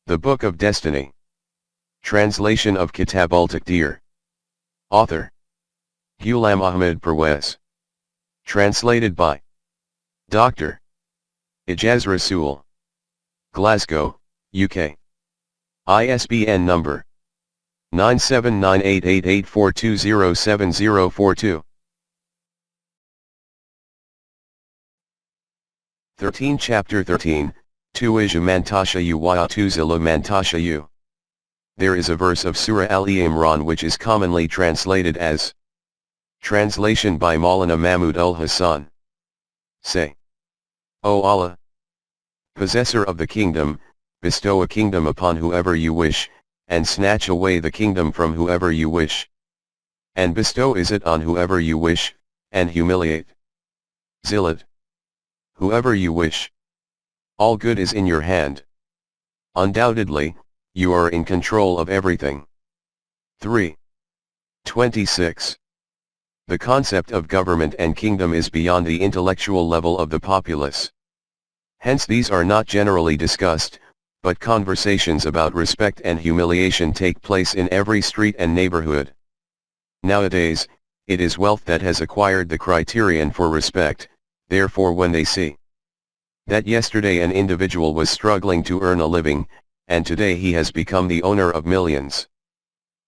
The Book of Destiny. Translation of Kitab-ul-Taqdeer. Author: Ghulam Ahmed Parwez. Translated by Dr. Ejaz Rasool. Glasgow, UK. ISBN number 9798884207042. 13 Chapter 13, Tuija Mantashayu wa Tuzila Mantashayu. There is a verse of Surah Al-Imran which is commonly translated as. Translation by Maulana Mahmud ul-Hassan. Say: O Allah, possessor of the kingdom, bestow a kingdom upon whoever you wish, and snatch away the kingdom from whoever you wish. And bestow Izzat on whoever you wish, and humiliate Zillat whoever you wish. All good is in your hand. Undoubtedly, you are in control of everything. 3:26. The concept of government and kingdom is beyond the intellectual level of the populace. Hence these are not generally discussed, but conversations about respect and humiliation take place in every street and neighborhood. Nowadays, it is wealth that has acquired the criterion for respect, therefore when they see that yesterday an individual was struggling to earn a living, and today he has become the owner of millions,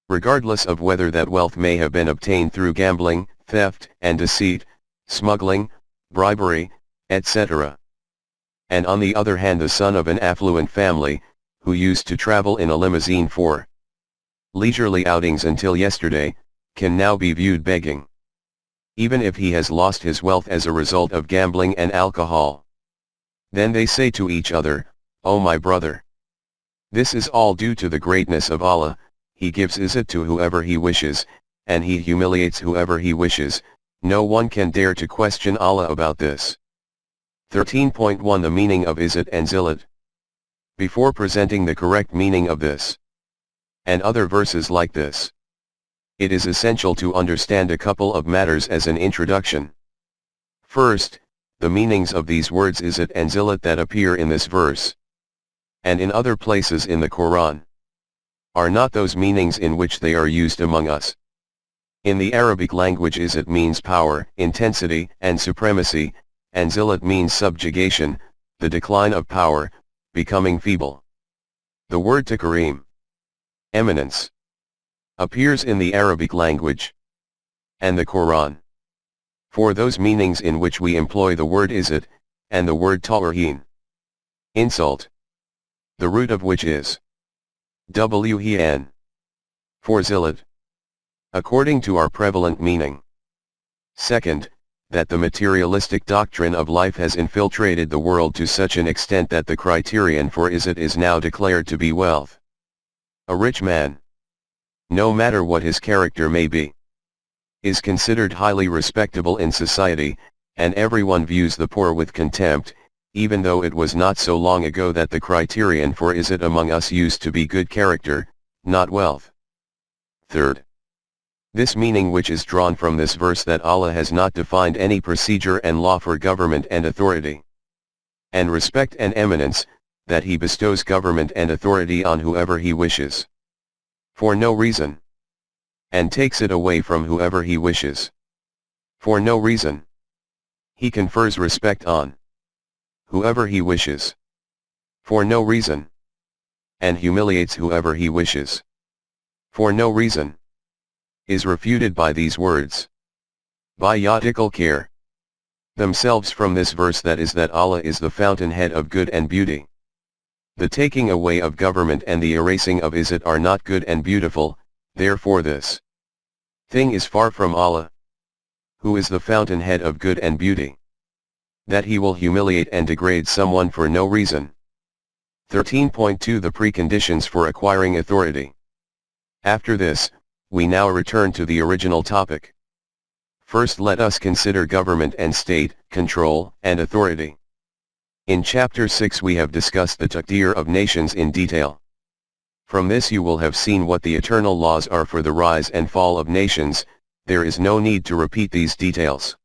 regardless of whether that wealth may have been obtained through gambling, theft and deceit, smuggling, bribery, etc. And on the other hand, the son of an affluent family, who used to travel in a limousine for leisurely outings until yesterday, can now be viewed begging, even if he has lost his wealth as a result of gambling and alcohol. Then they say to each other, "O my brother, this is all due to the greatness of Allah. He gives Izzat to whoever he wishes, and he humiliates whoever he wishes. No one can dare to question Allah about this." 13.1 The meaning of Izzat and Zillat. Before presenting the correct meaning of this and other verses like this, it is essential to understand a couple of matters as an introduction. First, the meanings of these words Izzat and Zillat that appear in this verse and in other places in the Quran are not those meanings in which they are used among us. In the Arabic language, Izzat means power, intensity, and supremacy, and Zillat means subjugation, the decline of power, becoming feeble. The word Takrim, eminence, appears in the Arabic language and the Quran for those meanings in which we employ the word Izzat, and the word Tawhin, insult, the root of which is When, for Zillat, according to our prevalent meaning. Second, that the materialistic doctrine of life has infiltrated the world to such an extent that the criterion for Izzat is now declared to be wealth. A rich man, no matter what his character may be, is considered highly respectable in society, and everyone views the poor with contempt, even though it was not so long ago that the criterion for Izzat among us used to be good character, not wealth. Third, this meaning which is drawn from this verse that Allah has not defined any procedure and law for government and authority, and respect and eminence, that he bestows government and authority on whoever he wishes, for no reason, and takes it away from whoever he wishes, for no reason. He confers respect on whoever he wishes, for no reason, and humiliates whoever he wishes, for no reason, is refuted by these words by Yatikul Care themselves from this verse, that is that Allah is the fountainhead of good and beauty. The taking away of government and the erasing of Izzat are not good and beautiful, therefore this thing is far from Allah, who is the fountainhead of good and beauty, that he will humiliate and degrade someone for no reason. 13.2 The preconditions for acquiring authority. After this, we now return to the original topic. First, let us consider government and state, control, and authority. In Chapter 6 we have discussed the Taqdeer of nations in detail. From this you will have seen what the eternal laws are for the rise and fall of nations. There is no need to repeat these details.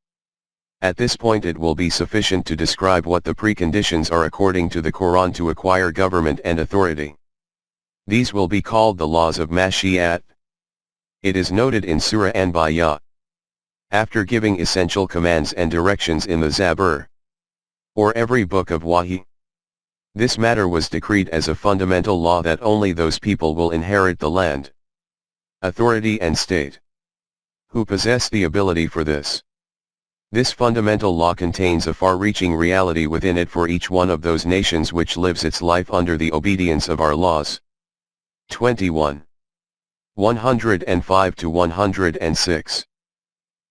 At this point it will be sufficient to describe what the preconditions are according to the Quran to acquire government and authority. These will be called the laws of Mashiach. It is noted in Surah Anbiya, after giving essential commands and directions in the Zabur, or every book of Wahi. This matter was decreed as a fundamental law that only those people will inherit the land, authority and state, who possess the ability for this. This fundamental law contains a far-reaching reality within it for each one of those nations which lives its life under the obedience of our laws. 21. 105 to 106.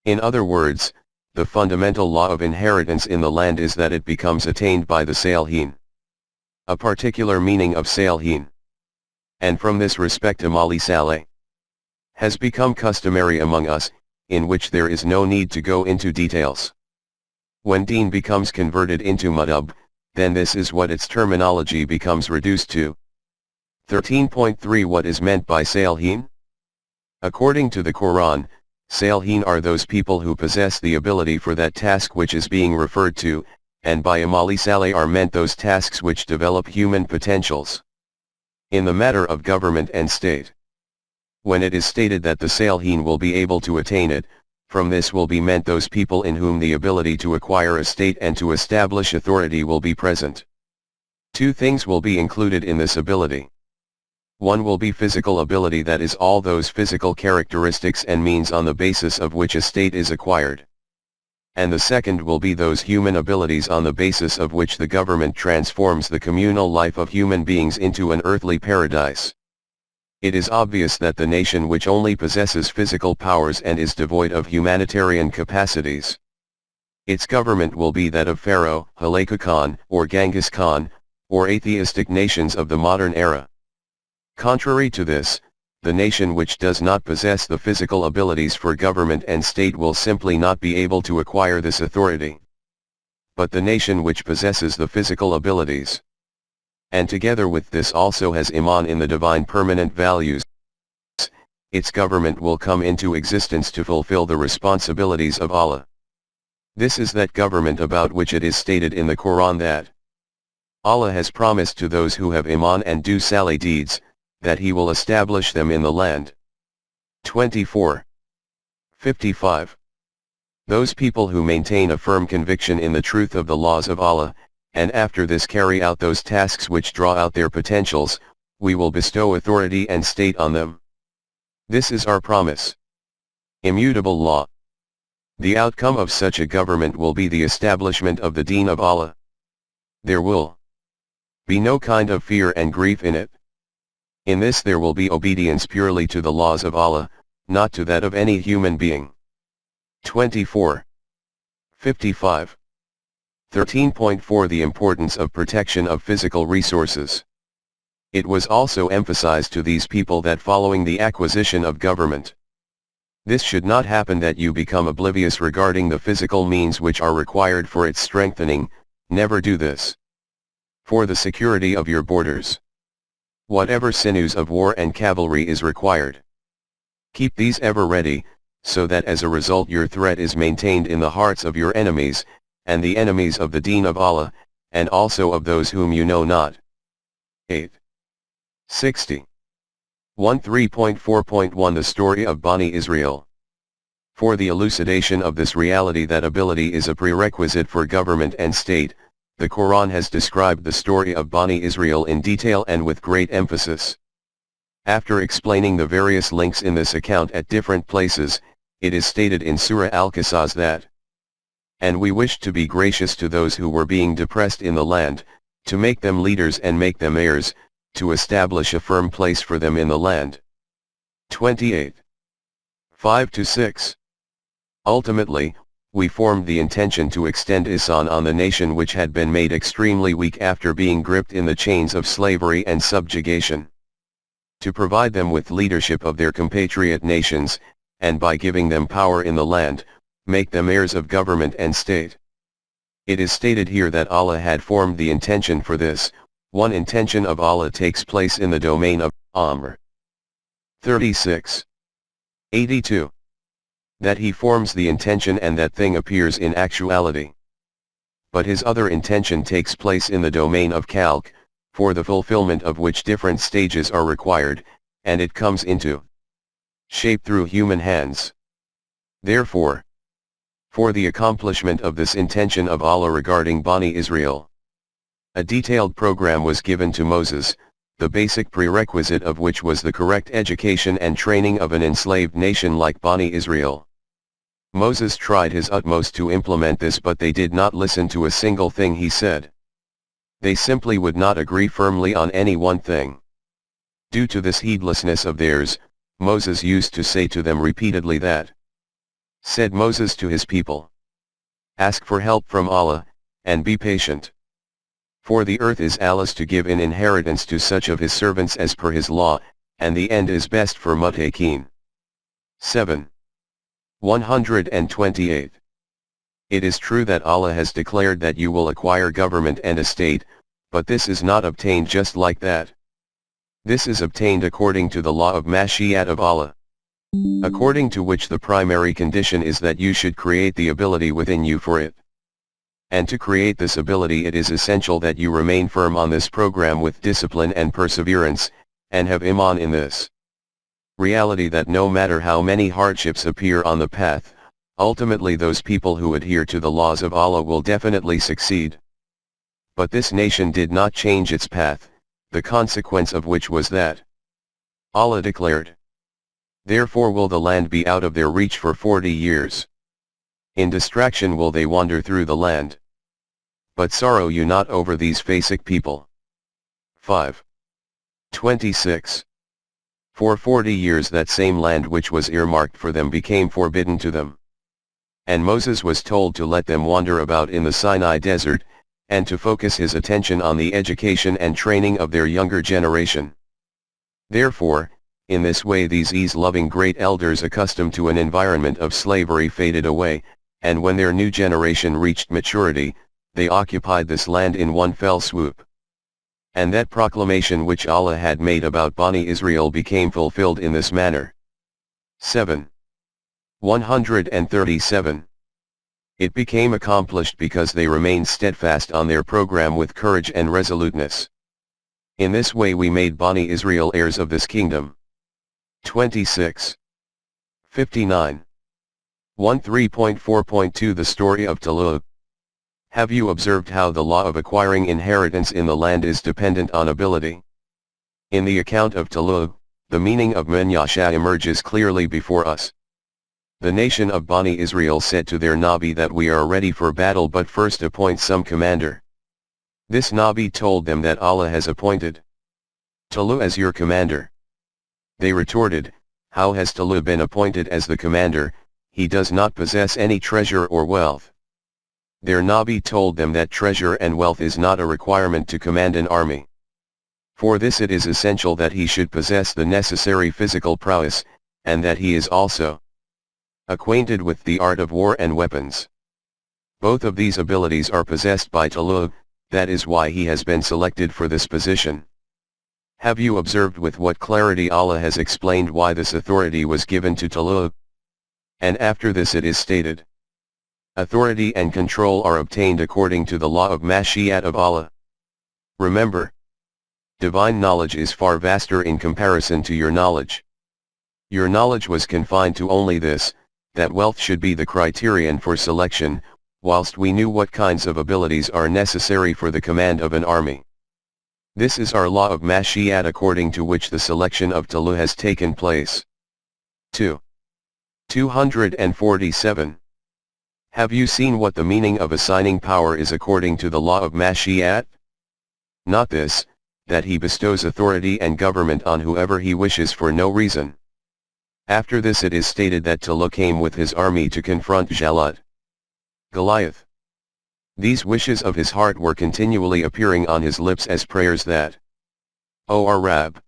In other words, the fundamental law of inheritance in the land is that it becomes attained by the Salihin. A particular meaning of Salihin, and from this respect Amali Saleh, has become customary among us, in which there is no need to go into details. When Deen becomes converted into Madhab, then this is what its terminology becomes reduced to. 13.3 What is meant by Salihin? According to the Quran, Salihin are those people who possess the ability for that task which is being referred to, and by Amali Saleh are meant those tasks which develop human potentials. In the matter of government and state, when it is stated that the Salihin will be able to attain it, from this will be meant those people in whom the ability to acquire a state and to establish authority will be present. Two things will be included in this ability. One will be physical ability, that is all those physical characteristics and means on the basis of which a state is acquired. And the second will be those human abilities on the basis of which the government transforms the communal life of human beings into an earthly paradise. It is obvious that the nation which only possesses physical powers and is devoid of humanitarian capacities, its government will be that of Pharaoh, Halakha Khan, or Genghis Khan, or atheistic nations of the modern era. Contrary to this, the nation which does not possess the physical abilities for government and state will simply not be able to acquire this authority. But the nation which possesses the physical abilities, and together with this also has Iman in the divine permanent values, its government will come into existence to fulfill the responsibilities of Allah. This is that government about which it is stated in the Quran that Allah has promised to those who have Iman and do Salih deeds, that He will establish them in the land. 24. 55. Those people who maintain a firm conviction in the truth of the laws of Allah, and after this carry out those tasks which draw out their potentials, we will bestow authority and state on them. This is our promise. Immutable law. The outcome of such a government will be the establishment of the deen of Allah. There will be no kind of fear and grief in it. In this there will be obedience purely to the laws of Allah, not to that of any human being. 24. 55. 13.4 The importance of protection of physical resources. It was also emphasized to these people that following the acquisition of government, this should not happen that you become oblivious regarding the physical means which are required for its strengthening. Never do this. For the security of your borders, whatever sinews of war and cavalry is required, keep these ever ready, so that as a result your threat is maintained in the hearts of your enemies, and the enemies of the deen of Allah, and also of those whom you know not. 8. 60. 13.4.1 The story of Bani Israel. For the elucidation of this reality that ability is a prerequisite for government and state, the Quran has described the story of Bani Israel in detail and with great emphasis. After explaining the various links in this account at different places, it is stated in Surah Al-Qasas that, and we wished to be gracious to those who were being depressed in the land, to make them leaders and make them heirs, to establish a firm place for them in the land. 28. 5-6. Ultimately, we formed the intention to extend ihsan on the nation which had been made extremely weak after being gripped in the chains of slavery and subjugation, to provide them with leadership of their compatriot nations, and by giving them power in the land, make them heirs of government and state. It is stated here that Allah had formed the intention for this. One intention of Allah takes place in the domain of Amr. 36. 82. That He forms the intention and that thing appears in actuality. But His other intention takes place in the domain of Khalq, for the fulfillment of which different stages are required, and it comes into shape through human hands. Therefore, for the accomplishment of this intention of Allah regarding Bani Israel, a detailed program was given to Moses, the basic prerequisite of which was the correct education and training of an enslaved nation like Bani Israel. Moses tried his utmost to implement this, but they did not listen to a single thing he said. They simply would not agree firmly on any one thing. Due to this heedlessness of theirs, Moses used to say to them repeatedly that, said Moses to his people, ask for help from Allah, and be patient. For the earth is Allah's to give in inheritance to such of his servants as per his law, and the end is best for muttaqeen. 7. 128. It is true that Allah has declared that you will acquire government and estate, but this is not obtained just like that. This is obtained according to the law of Mashiat of Allah, according to which the primary condition is that you should create the ability within you for it. And to create this ability it is essential that you remain firm on this program with discipline and perseverance, and have iman in this reality that no matter how many hardships appear on the path, ultimately those people who adhere to the laws of Allah will definitely succeed. But this nation did not change its path, the consequence of which was that Allah declared, therefore will the land be out of their reach for 40 years. In distraction will they wander through the land. But sorrow you not over these Fasiq people. 5. 26. For 40 years that same land which was earmarked for them became forbidden to them. And Moses was told to let them wander about in the Sinai desert, and to focus his attention on the education and training of their younger generation. Therefore, in this way these ease-loving great elders accustomed to an environment of slavery faded away, and when their new generation reached maturity, they occupied this land in one fell swoop. And that proclamation which Allah had made about Bani Israel became fulfilled in this manner. 7. 137. It became accomplished because they remained steadfast on their program with courage and resoluteness. In this way we made Bani Israel heirs of this kingdom. 26. 59. 13.4.2 The story of Talub. Have you observed how the law of acquiring inheritance in the land is dependent on ability? In the account of Talub, the meaning of Man Yasha emerges clearly before us. The nation of Bani Israel said to their Nabi that we are ready for battle, but first appoint some commander. This Nabi told them that Allah has appointed Talub as your commander. They retorted, how has Talub been appointed as the commander? He does not possess any treasure or wealth. Their Nabi told them that treasure and wealth is not a requirement to command an army. For this it is essential that he should possess the necessary physical prowess, and that he is also acquainted with the art of war and weapons. Both of these abilities are possessed by Talub, that is why he has been selected for this position. Have you observed with what clarity Allah has explained why this authority was given to Talub? And after this it is stated, authority and control are obtained according to the law of Mashiat of Allah. Remember, divine knowledge is far vaster in comparison to your knowledge. Your knowledge was confined to only this, that wealth should be the criterion for selection, whilst we knew what kinds of abilities are necessary for the command of an army. This is our law of Mashiat according to which the selection of Talub has taken place. 2. 247. Have you seen what the meaning of assigning power is according to the law of Mashiat? Not this, that he bestows authority and government on whoever he wishes for no reason. After this it is stated that Talub came with his army to confront Jalut, Goliath. These wishes of his heart were continually appearing on his lips as prayers that, O our Rabb,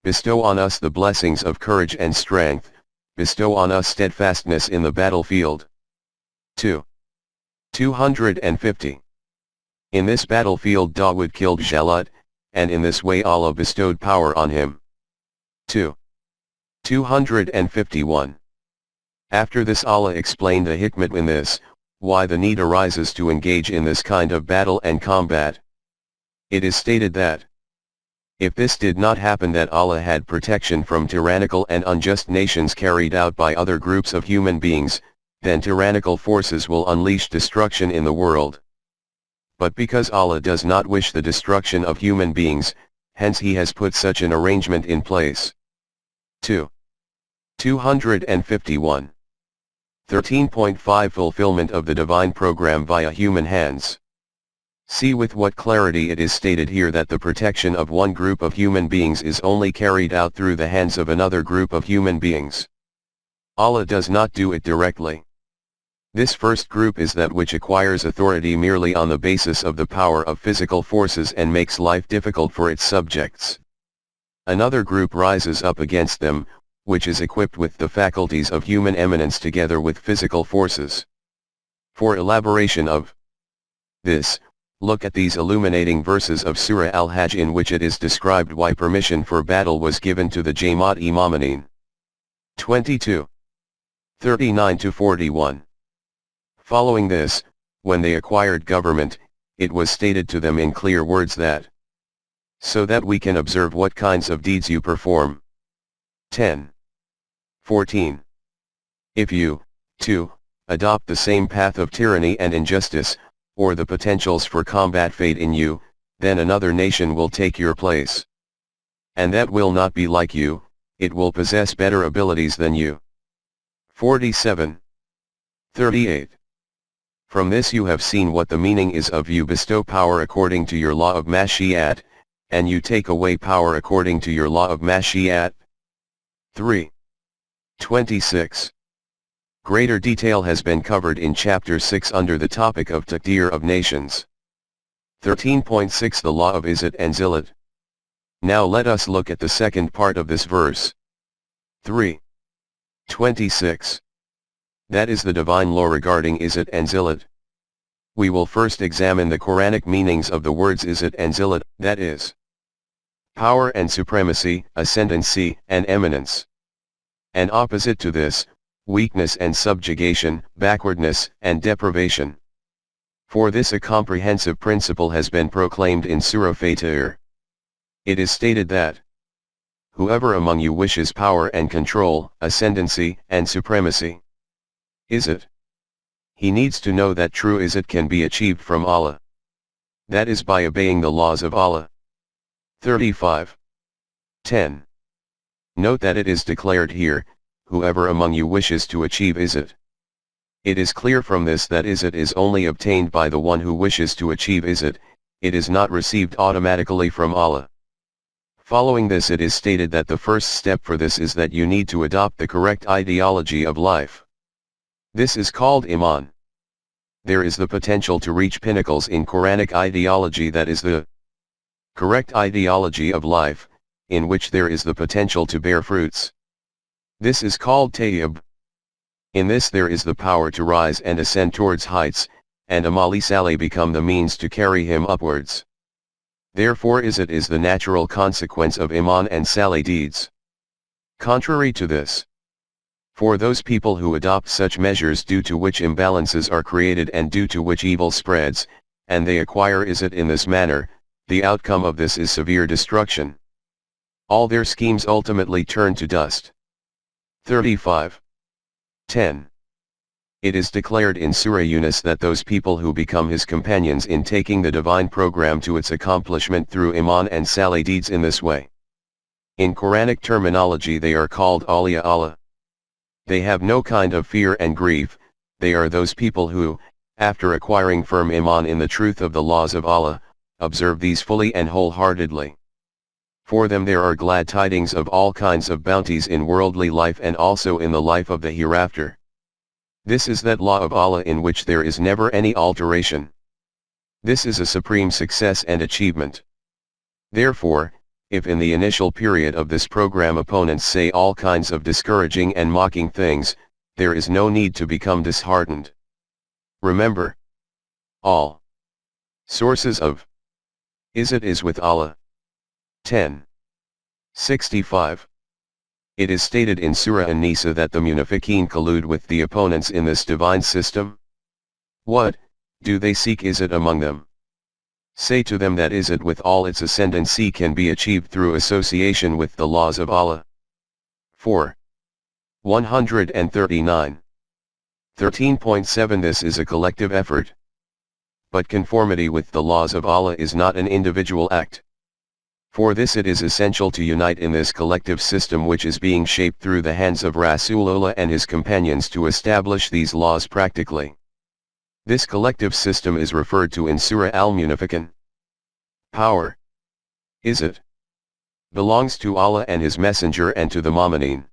bestow on us the blessings of courage and strength, bestow on us steadfastness in the battlefield. 2. 250. In this battlefield Dawood killed Jalut, and in this way Allah bestowed power on him. 2. 251. After this Allah explained the hikmat in this, why the need arises to engage in this kind of battle and combat. It is stated that, if this did not happen, that Allah had protection from tyrannical and unjust nations carried out by other groups of human beings, then tyrannical forces will unleash destruction in the world. But because Allah does not wish the destruction of human beings, hence He has put such an arrangement in place. 251. 13.5 Fulfillment of the divine program via human hands. See with what clarity it is stated here that the protection of one group of human beings is only carried out through the hands of another group of human beings. Allah does not do it directly. This first group is that which acquires authority merely on the basis of the power of physical forces and makes life difficult for its subjects. Another group rises up against them, which is equipped with the faculties of human eminence together with physical forces. For elaboration of this, look at these illuminating verses of Surah Al-Hajj, in which it is described why permission for battle was given to the Jamaat-e-Momineen. 22. 39-41. Following this, when they acquired government, it was stated to them in clear words that, so that we can observe what kinds of deeds you perform. 10. 14. If you, too, adopt the same path of tyranny and injustice, or the potentials for combat fade in you, then another nation will take your place. And that will not be like you, it will possess better abilities than you. 47. 38. From this you have seen what the meaning is of you bestow power according to your law of Mashi'at, and you take away power according to your law of Mashi'at. 3. 26. Greater detail has been covered in Chapter 6 under the topic of Taqdeer of Nations. 13.6 The Law of Izzat and Zillat. Now let us look at the second part of this verse. 3. 26. That is the divine law regarding Izzat and Zillat. We will first examine the Quranic meanings of the words Izzat and Zillat, that is, power and supremacy, ascendancy and eminence. And opposite to this, weakness and subjugation, backwardness and deprivation. For this a comprehensive principle has been proclaimed in Surah Fatir. It is stated that, whoever among you wishes power and control, ascendancy and supremacy, Izzat, he needs to know that true Izzat can be achieved from Allah. That is by obeying the laws of Allah. 35. 10. Note that it is declared here, whoever among you wishes to achieve Izzat. It is clear from this that Izzat is only obtained by the one who wishes to achieve Izzat, it is not received automatically from Allah. Following this it is stated that the first step for this is that you need to adopt the correct ideology of life. This is called Iman. There is the potential to reach pinnacles in Quranic ideology, that is the correct ideology of life, in which there is the potential to bear fruits. This is called Tayyib. In this there is the power to rise and ascend towards heights, and Amali Salih become the means to carry him upwards. Therefore Izzat is the natural consequence of Iman and Salih deeds. Contrary to this, for those people who adopt such measures due to which imbalances are created and due to which evil spreads, and they acquire Izzat in this manner, the outcome of this is severe destruction. All their schemes ultimately turn to dust. 35. 10. It is declared in Surah Yunus that those people who become his companions in taking the divine program to its accomplishment through Iman and Salih deeds in this way. In Quranic terminology they are called Awliya Allah. They have no kind of fear and grief, they are those people who, after acquiring firm Iman in the truth of the laws of Allah, observe these fully and wholeheartedly. For them there are glad tidings of all kinds of bounties in worldly life and also in the life of the hereafter. This is that law of Allah in which there is never any alteration. This is a supreme success and achievement. Therefore, if in the initial period of this program opponents say all kinds of discouraging and mocking things, there is no need to become disheartened. Remember, all sources of Izzat is with Allah. 10. 65. It is stated in Surah An-Nisa that the Munafiqeen collude with the opponents in this divine system. What, do they seek Izzat among them? Say to them that Izzat with all its ascendancy can be achieved through association with the laws of Allah. 4. 139. 13.7 This is a collective effort. But conformity with the laws of Allah is not an individual act. For this it is essential to unite in this collective system which is being shaped through the hands of Rasulullah and his companions to establish these laws practically. This collective system is referred to in Surah Al-Munafiqun. Power, Izzat, belongs to Allah and His Messenger and to the Mu'mineen.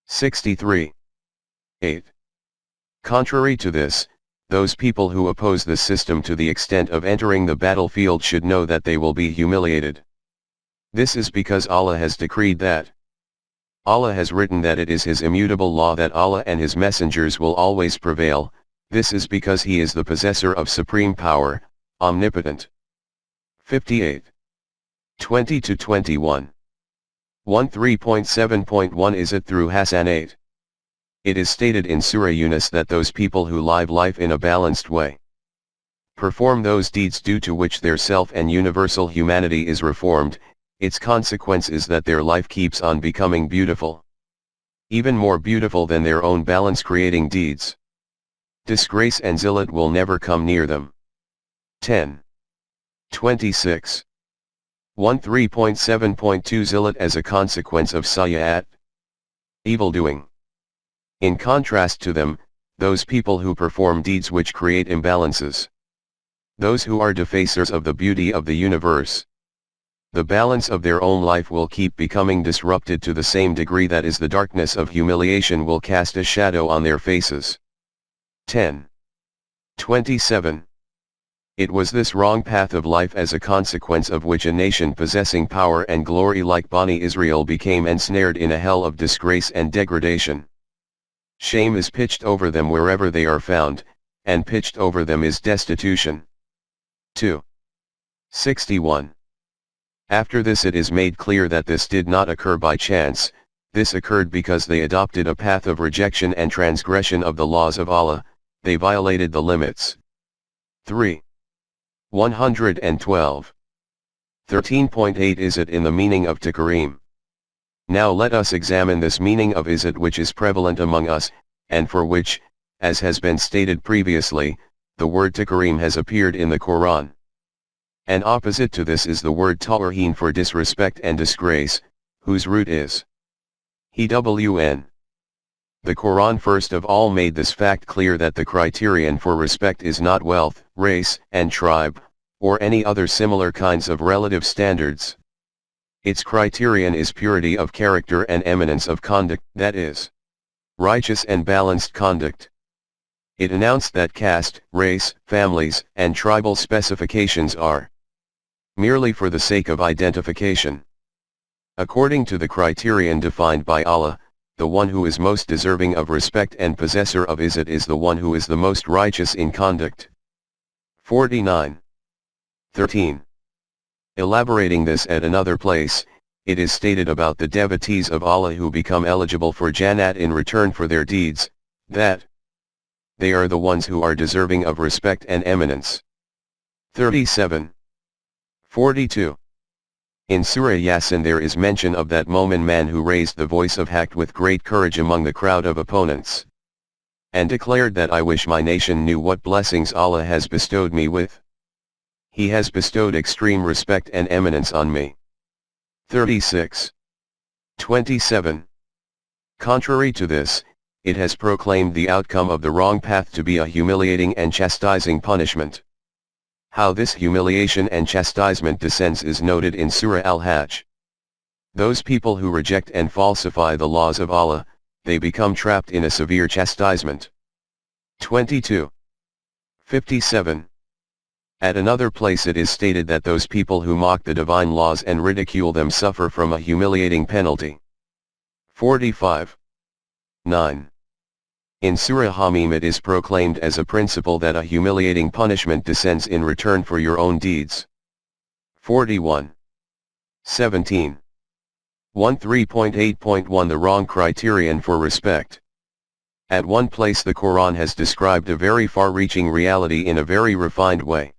63. 8. Contrary to this, those people who oppose the system to the extent of entering the battlefield should know that they will be humiliated. This is because Allah has decreed that. Allah has written that it is His immutable law that Allah and His messengers will always prevail. This is because He is the possessor of supreme power, omnipotent. 58. 20-21. 13.7.1 Is it through Hasanate? It is stated in Surah Yunus that those people who live life in a balanced way perform those deeds due to which their self and universal humanity is reformed. Its consequence is that their life keeps on becoming beautiful. Even more beautiful than their own balance-creating deeds. Disgrace and zillat will never come near them. 10. 26. 13.7.2 Zillat as a consequence of sayyat, evil-doing. In contrast to them, those people who perform deeds which create imbalances. Those who are defacers of the beauty of the universe. The balance of their own life will keep becoming disrupted to the same degree that is the darkness of humiliation will cast a shadow on their faces. 10. 27. It was this wrong path of life as a consequence of which a nation possessing power and glory like Bani Israel became ensnared in a hell of disgrace and degradation. Shame is pitched over them wherever they are found, and pitched over them is destitution. 2. 61. After this it is made clear that this did not occur by chance, this occurred because they adopted a path of rejection and transgression of the laws of Allah, they violated the limits. 3. 112. 13.8 Is it in the meaning of Takarim? Now let us examine this meaning of Izzat which is prevalent among us, and for which, as has been stated previously, the word Takarim has appeared in the Quran. An opposite to this is the word Tawheen for disrespect and disgrace, whose root is Hwn. The Quran first of all made this fact clear that the criterion for respect is not wealth, race, and tribe, or any other similar kinds of relative standards. Its criterion is purity of character and eminence of conduct, that is, righteous and balanced conduct. It announced that caste, race, families, and tribal specifications are merely for the sake of identification. According to the criterion defined by Allah, the one who is most deserving of respect and possessor of Izzat is the one who is the most righteous in conduct. 49. 13. Elaborating this at another place, it is stated about the devotees of Allah who become eligible for Jannat in return for their deeds, that they are the ones who are deserving of respect and eminence. 37. 42. In Surah Yasin there is mention of that Momin man who raised the voice of haqq with great courage among the crowd of opponents, and declared that I wish my nation knew what blessings Allah has bestowed me with. He has bestowed extreme respect and eminence on me. 36. 27. Contrary to this, it has proclaimed the outcome of the wrong path to be a humiliating and chastising punishment. How this humiliation and chastisement descends is noted in Surah Al-Hajj. Those people who reject and falsify the laws of Allah, they become trapped in a severe chastisement. 22. 57. At another place it is stated that those people who mock the divine laws and ridicule them suffer from a humiliating penalty. 45. 9. In Surah Hamim it is proclaimed as a principle that a humiliating punishment descends in return for your own deeds. 41. 17. 13.8.1 The wrong criterion for respect. At one place the Quran has described a very far-reaching reality in a very refined way.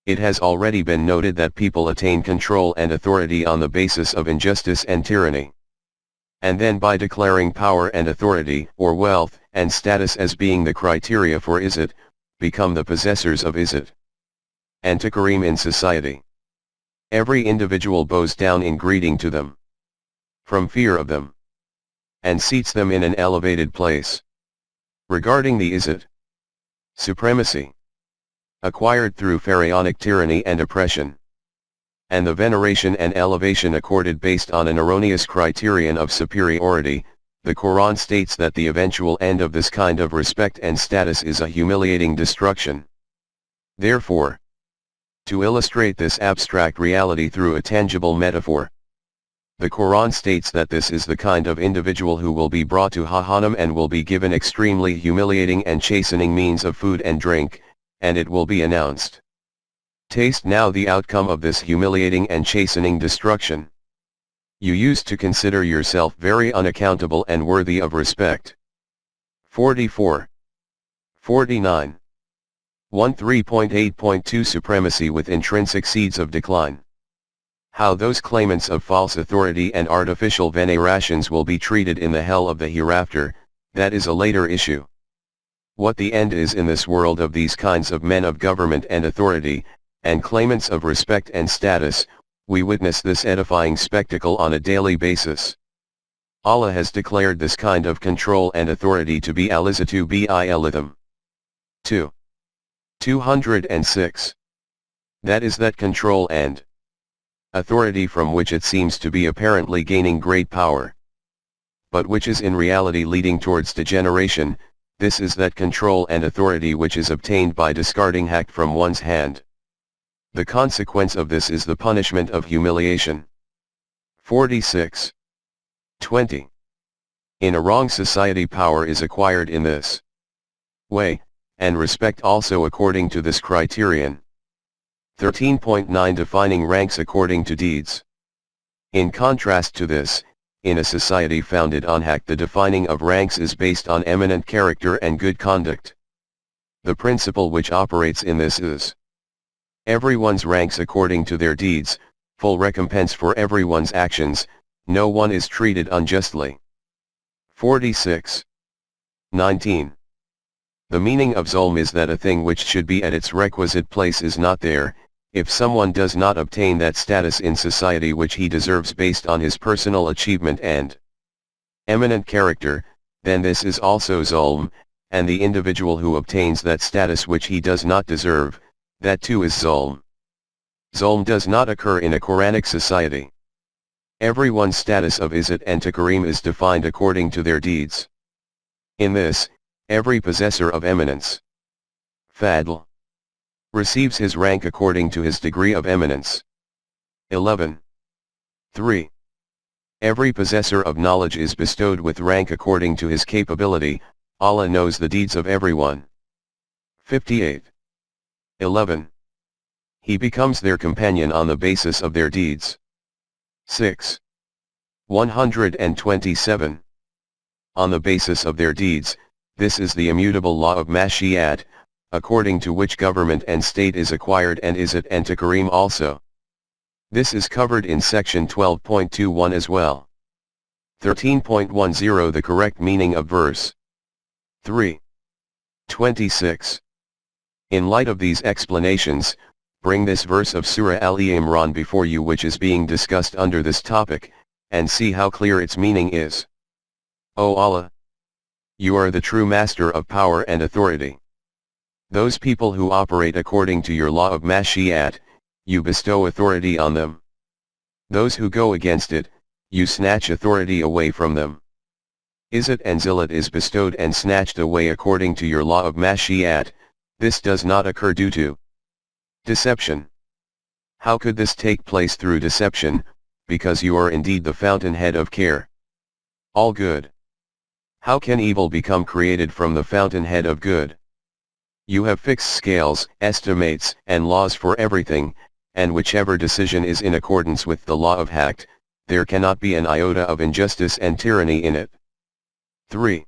It has already been noted that people attain control and authority on the basis of injustice and tyranny. And then by declaring power and authority, or wealth and status as being the criteria for izzat, become the possessors of izzat and takarim in society. Every individual bows down in greeting to them, from fear of them, and seats them in an elevated place. Regarding the izzat, supremacy, acquired through pharaonic tyranny and oppression, and the veneration and elevation accorded based on an erroneous criterion of superiority, the Quran states that the eventual end of this kind of respect and status is a humiliating destruction. Therefore, to illustrate this abstract reality through a tangible metaphor, the Quran states that this is the kind of individual who will be brought to Jahannam and will be given extremely humiliating and chastening means of food and drink, and it will be announced, "Taste now the outcome of this humiliating and chastening destruction. You used to consider yourself very unaccountable and worthy of respect." 44. 49. 13.8.2 Supremacy with intrinsic seeds of decline. How those claimants of false authority and artificial venerations will be treated in the hell of the hereafter, that is a later issue. What the end is in this world of these kinds of men of government and authority, and claimants of respect and status, we witness this edifying spectacle on a daily basis. Allah has declared this kind of control and authority to be al-izzatu bil-itham. 2. 206. That is that control and authority from which it seems to be apparently gaining great power, but which is in reality leading towards degeneration. This is that control and authority which is obtained by discarding haqq from one's hand. The consequence of this is the punishment of humiliation. 46. 20. In a wrong society, power is acquired in this way, and respect also according to this criterion. 13.9 Defining ranks according to deeds. In contrast to this, in a society founded on haqq, the defining of ranks is based on eminent character and good conduct. The principle which operates in this is everyone's ranks according to their deeds, full recompense for everyone's actions, no one is treated unjustly. 46. 19. The meaning of zulm is that a thing which should be at its requisite place is not there. If someone does not obtain that status in society which he deserves based on his personal achievement and eminent character, then this is also zulm, and the individual who obtains that status which he does not deserve, that too is zulm. Zulm does not occur in a Quranic society. Everyone's status of izzat and takarim is defined according to their deeds. In this, every possessor of eminence, fadl, receives his rank according to his degree of eminence. 11. 3. Every possessor of knowledge is bestowed with rank according to his capability. Allah knows the deeds of everyone. 58. 11. He becomes their companion on the basis of their deeds. 6. 127. On the basis of their deeds, this is the immutable law of Mashi'at, according to which government and state is acquired and izzat and takarim also. This is covered in section 12.21 as well. 13.10 The correct meaning of verse 3. 26. In light of these explanations, bring this verse of Surah Al-Imran before you which is being discussed under this topic, and see how clear its meaning is. O Allah! You are the true master of power and authority. Those people who operate according to your law of Mashi'at, you bestow authority on them. Those who go against it, you snatch authority away from them. Izzat and zillat is bestowed and snatched away according to your law of Mashi'at. This does not occur due to deception. How could this take place through deception? Because you are indeed the fountainhead of care. All good. How can evil become created from the fountainhead of good? You have fixed scales, estimates, and laws for everything, and whichever decision is in accordance with the law of haqq, there cannot be an iota of injustice and tyranny in it. 3.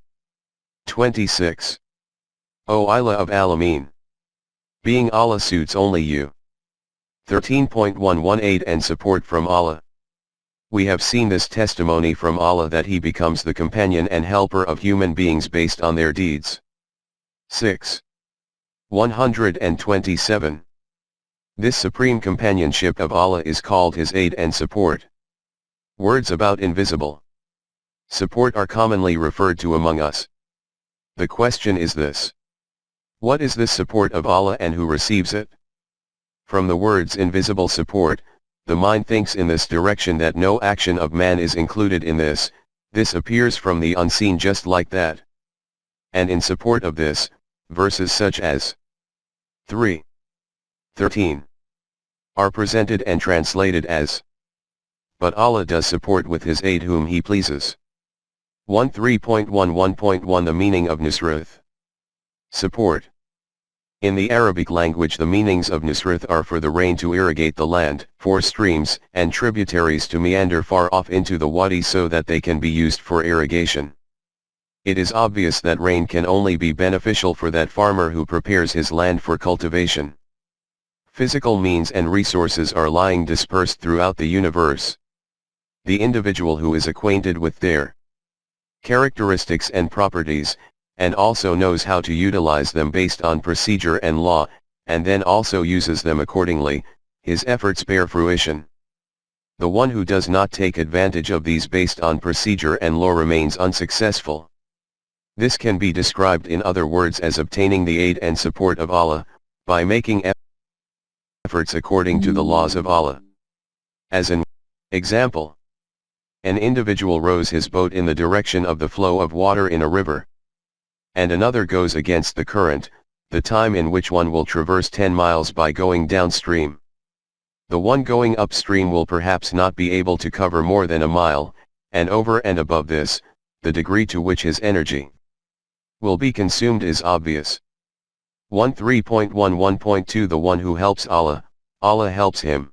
26. O Ilah of Alameen! Being Allah suits only you. 13.118 And support from Allah. We have seen this testimony from Allah that He becomes the companion and helper of human beings based on their deeds. 6. 127. This supreme companionship of Allah is called His aid and support. Words about invisible support are commonly referred to among us. The question is this: what is this support of Allah and who receives it? From the words invisible support, the mind thinks in this direction that no action of man is included in this. This appears from the unseen just like that. And in support of this, verses such as 3:13 are presented and translated as, but Allah does support with His aid whom He pleases. 13.11.1 The meaning of Nusrath. Support. In the Arabic language, the meanings of Nusrath are for the rain to irrigate the land, for streams and tributaries to meander far off into the wadi so that they can be used for irrigation. It is obvious that rain can only be beneficial for that farmer who prepares his land for cultivation. Physical means and resources are lying dispersed throughout the universe. The individual who is acquainted with their characteristics and properties, and also knows how to utilize them based on procedure and law, and then also uses them accordingly, his efforts bear fruition. The one who does not take advantage of these based on procedure and law remains unsuccessful. This can be described in other words as obtaining the aid and support of Allah, by making efforts according to the laws of Allah. As an example, an individual rows his boat in the direction of the flow of water in a river, and another goes against the current, the time in which one will traverse 10 miles by going downstream. The one going upstream will perhaps not be able to cover more than a mile, and over and above this, the degree to which his energy will be consumed is obvious. 13.11.2 The one who helps Allah, Allah helps him.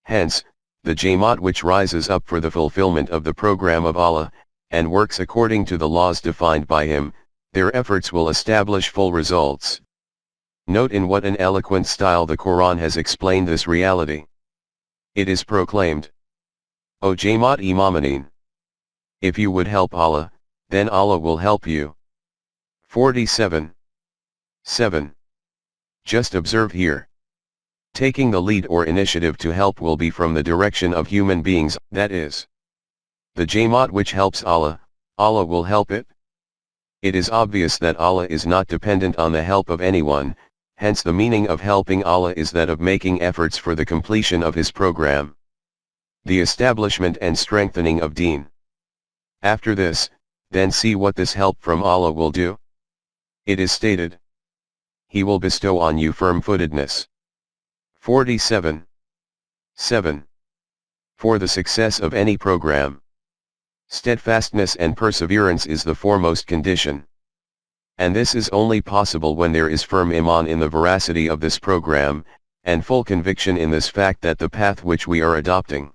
Hence, the Jamaat which rises up for the fulfillment of the program of Allah, and works according to the laws defined by Him, their efforts will establish full results. Note in what an eloquent style the Quran has explained this reality. It is proclaimed, O Jamaat Imamaneen! If you would help Allah, then Allah will help you. 47:7. Just observe here. Taking the lead or initiative to help will be from the direction of human beings, that is, the Jamaat which helps Allah, Allah will help it. It is obvious that Allah is not dependent on the help of anyone, hence the meaning of helping Allah is that of making efforts for the completion of His program, the establishment and strengthening of Deen. After this, then see what this help from Allah will do. It is stated, He will bestow on you firm-footedness. 47:7. For the success of any program, steadfastness and perseverance is the foremost condition. And this is only possible when there is firm iman in the veracity of this program, and full conviction in this fact that the path which we are adopting,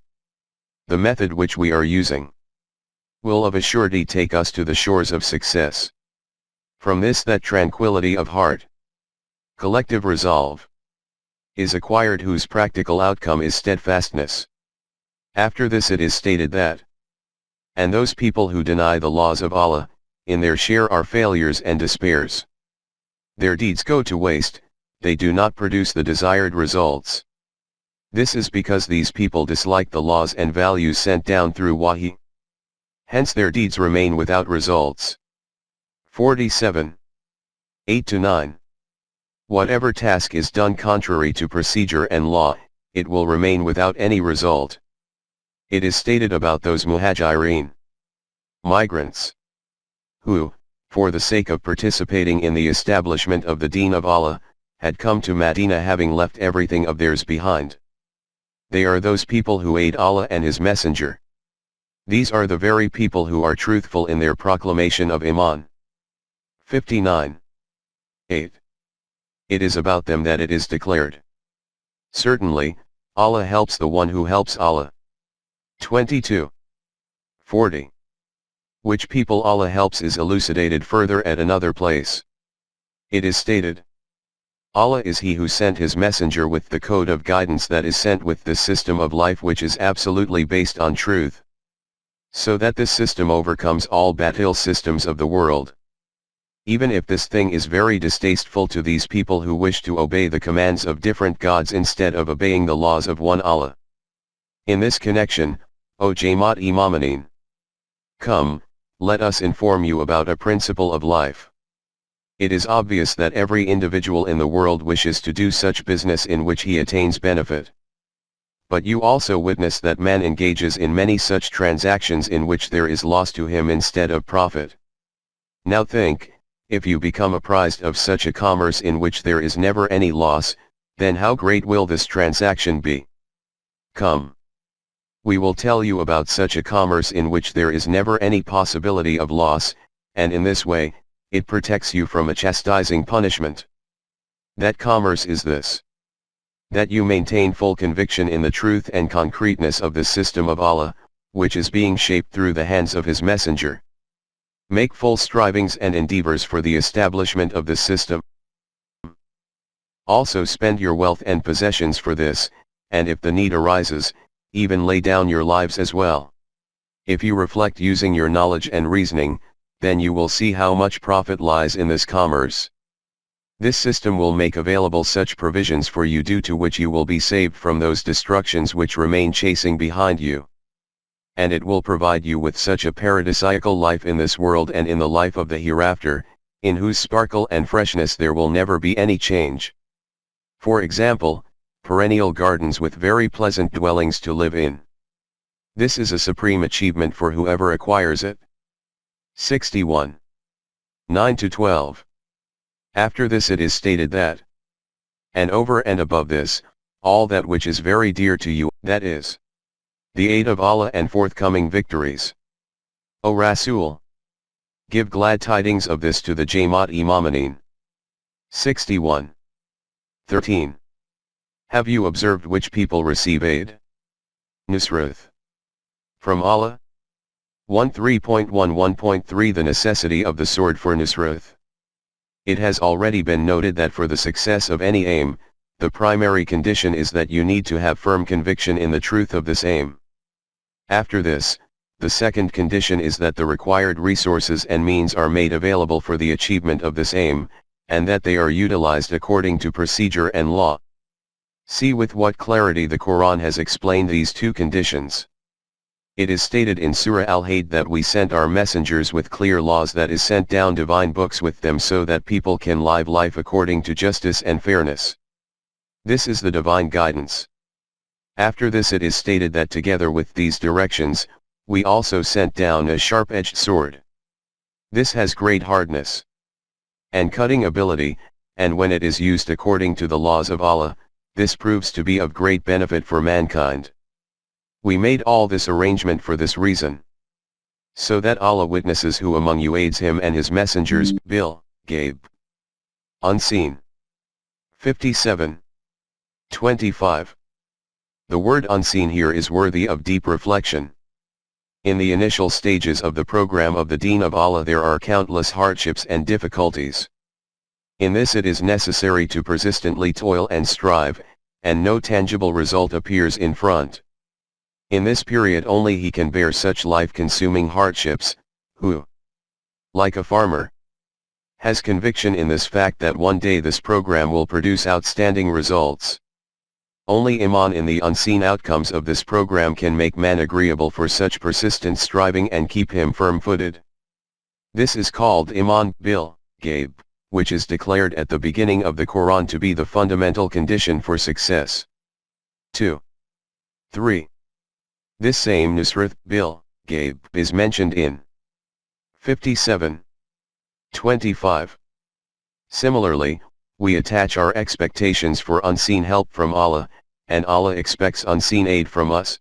the method which we are using, will of a surety take us to the shores of success. From this that tranquility of heart, collective resolve, is acquired whose practical outcome is steadfastness. After this it is stated that, and those people who deny the laws of Allah, in their share are failures and despairs. Their deeds go to waste, they do not produce the desired results. This is because these people dislike the laws and values sent down through Wahi. Hence their deeds remain without results. 47:8-9. Whatever task is done contrary to procedure and law, it will remain without any result. It is stated about those muhajirin, migrants, who, for the sake of participating in the establishment of the deen of Allah, had come to Medina having left everything of theirs behind. They are those people who aid Allah and His Messenger. These are the very people who are truthful in their proclamation of Iman. 59:8. It is about them that it is declared, certainly, Allah helps the one who helps Allah. 22:40. Which people Allah helps is elucidated further at another place. It is stated, Allah is He who sent His messenger with the code of guidance that is sent with this system of life which is absolutely based on truth. So that this system overcomes all batil systems of the world. Even if this thing is very distasteful to these people who wish to obey the commands of different gods instead of obeying the laws of one Allah. In this connection, O Jamaat-e-Mu'minin, come, let us inform you about a principle of life. It is obvious that every individual in the world wishes to do such business in which he attains benefit. But you also witness that man engages in many such transactions in which there is loss to him instead of profit. Now think, if you become apprised of such a commerce in which there is never any loss, then how great will this transaction be? Come. We will tell you about such a commerce in which there is never any possibility of loss, and in this way, it protects you from a chastising punishment. That commerce is this: that you maintain full conviction in the truth and concreteness of the system of Allah, which is being shaped through the hands of His messenger. Make full strivings and endeavors for the establishment of this system. Also spend your wealth and possessions for this, and if the need arises, even lay down your lives as well. If you reflect using your knowledge and reasoning, then you will see how much profit lies in this commerce. This system will make available such provisions for you due to which you will be saved from those destructions which remain chasing behind you. And it will provide you with such a paradisiacal life in this world and in the life of the hereafter, in whose sparkle and freshness there will never be any change. For example, perennial gardens with very pleasant dwellings to live in. This is a supreme achievement for whoever acquires it. 61. 9-12. After this it is stated that, and over and above this, all that which is very dear to you, that is, the aid of Allah and forthcoming victories. O Rasool, give glad tidings of this to the Jamaat-e-Mu'minin. 61. 13. Have you observed which people receive aid? Nusrath. From Allah? 13.11.3 The necessity of the sword for Nusrath. It has already been noted that for the success of any aim, the primary condition is that you need to have firm conviction in the truth of this aim. After this, the second condition is that the required resources and means are made available for the achievement of this aim, and that they are utilized according to procedure and law. See with what clarity the Quran has explained these two conditions. It is stated in Surah Al-Hadid that we sent our messengers with clear laws, that is, sent down divine books with them so that people can live life according to justice and fairness. This is the divine guidance. After this it is stated that together with these directions, we also sent down a sharp-edged sword. This has great hardness and cutting ability, and when it is used according to the laws of Allah, this proves to be of great benefit for mankind. We made all this arrangement for this reason, so that Allah witnesses who among you aids Him and His messengers, bil, Gabe. Unseen. 57. 25. The word unseen here is worthy of deep reflection. In the initial stages of the program of the Deen of Allah there are countless hardships and difficulties. In this it is necessary to persistently toil and strive, and no tangible result appears in front. In this period only he can bear such life-consuming hardships, who, like a farmer, has conviction in this fact that one day this program will produce outstanding results. Only Iman in the unseen outcomes of this program can make man agreeable for such persistent striving and keep him firm-footed. This is called Iman bil Gaib, which is declared at the beginning of the Quran to be the fundamental condition for success. 2. 3. This same Nusrath bil Gaib is mentioned in 57. 25. Similarly, we attach our expectations for unseen help from Allah, and Allah expects unseen aid from us.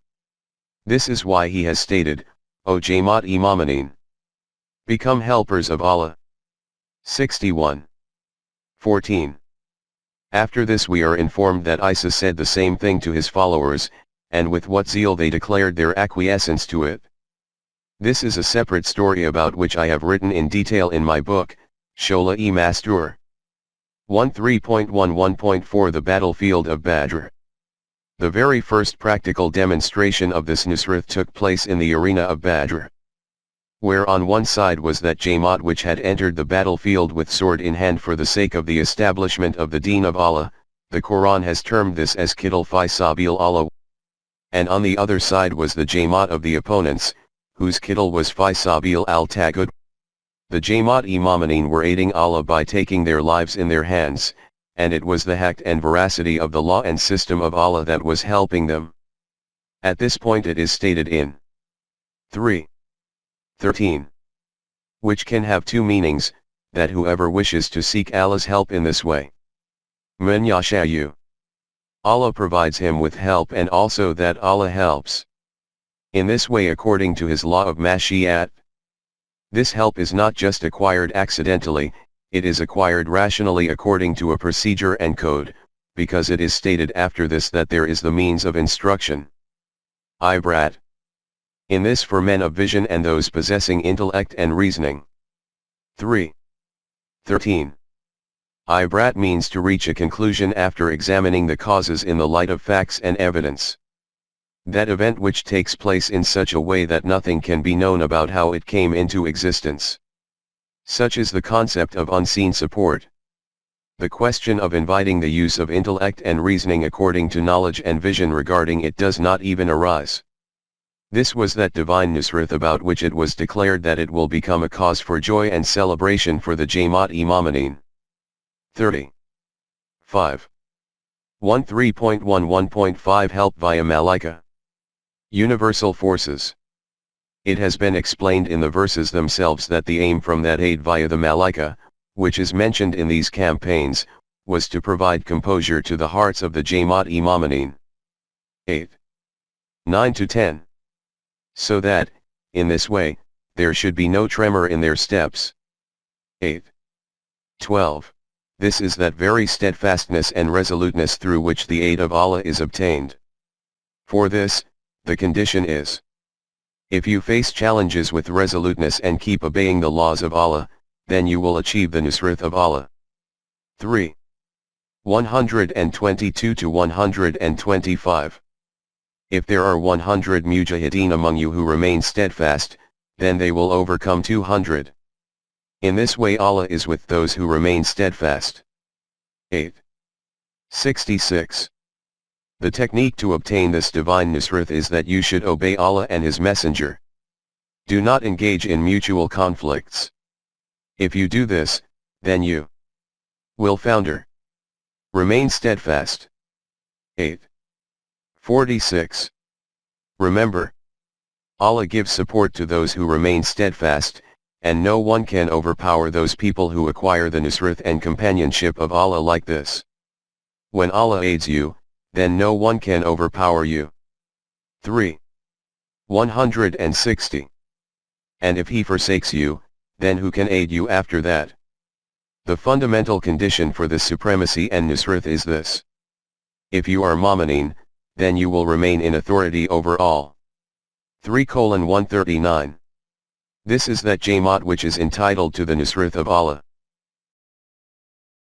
This is why He has stated, O Jamaat-e-Mu'minin, become helpers of Allah. 61. 14. After this we are informed that Isa said the same thing to his followers, and with what zeal they declared their acquiescence to it. This is a separate story about which I have written in detail in my book, Shola-e Mastur. 13.11.4 The Battlefield of Badr. The very first practical demonstration of this Nusrat took place in the arena of Badr, where on one side was that Jamaat which had entered the battlefield with sword in hand for the sake of the establishment of the deen of Allah. The Quran has termed this as Qitl fi Sabil Allah. And on the other side was the Jamaat of the opponents, whose Qitl was fi Sabil al-Taghut. The Jamaat Imamanin were aiding Allah by taking their lives in their hands, and it was the haqq and veracity of the law and system of Allah that was helping them. At this point it is stated in 3:13, which can have two meanings, that whoever wishes to seek Allah's help in this way, Man yasha'u, Allah provides him with help, and also that Allah helps in this way according to his law of mashi'at. This help is not just acquired accidentally, it is acquired rationally according to a procedure and code, because it is stated after this that there is the means of instruction. Ibrat. In this for men of vision and those possessing intellect and reasoning. 3:13. Ibrat means to reach a conclusion after examining the causes in the light of facts and evidence. That event which takes place in such a way that nothing can be known about how it came into existence. Such is the concept of unseen support. The question of inviting the use of intellect and reasoning according to knowledge and vision regarding it does not even arise. This was that divine Nusrat about which it was declared that it will become a cause for joy and celebration for the Jamaat Imamanin. 35. 13.11.5 Help via Malaika. Universal forces. It has been explained in the verses themselves that the aim from that aid via the Malaika, which is mentioned in these campaigns, was to provide composure to the hearts of the Jamaat Imamanin. 8:9-10. So that, in this way, there should be no tremor in their steps. 8:12. This is that very steadfastness and resoluteness through which the aid of Allah is obtained. For this, the condition is: if you face challenges with resoluteness and keep obeying the laws of Allah, then you will achieve the Nusrat of Allah. 3:122-125. If there are 100 mujahideen among you who remain steadfast, then they will overcome 200. In this way Allah is with those who remain steadfast. 8:66. The technique to obtain this divine Nusrat is that you should obey Allah and His Messenger. Do not engage in mutual conflicts. If you do this, then you will founder. Remain steadfast. 8:46. Remember, Allah gives support to those who remain steadfast, and no one can overpower those people who acquire the Nusrat and companionship of Allah like this. When Allah aids you, then no one can overpower you. 3:160. And if He forsakes you, then who can aid you after that? The fundamental condition for this supremacy and Nusrat is this: if you are Mu'minin, then you will remain in authority over all. 3:139. This is that Jamaat which is entitled to the Nusrat of Allah.